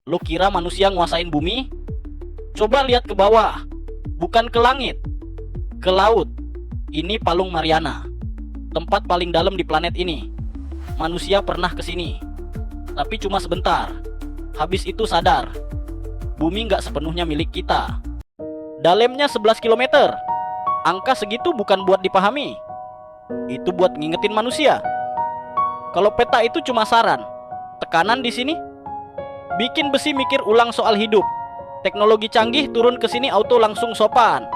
Lo kira manusia nguasain bumi? Coba lihat ke bawah. Bukan ke langit, ke laut. Ini Palung Mariana, tempat paling dalam di planet ini. Manusia pernah ke sini, tapi cuma sebentar. Habis itu sadar, bumi nggak sepenuhnya milik kita. Dalamnya 11 kilometer. Angka segitu bukan buat dipahami. Itu buat ngingetin manusia. Kalau peta itu cuma saran, tekanan di sini bikin besi mikir ulang soal hidup. Teknologi canggih turun ke sini auto langsung sopan.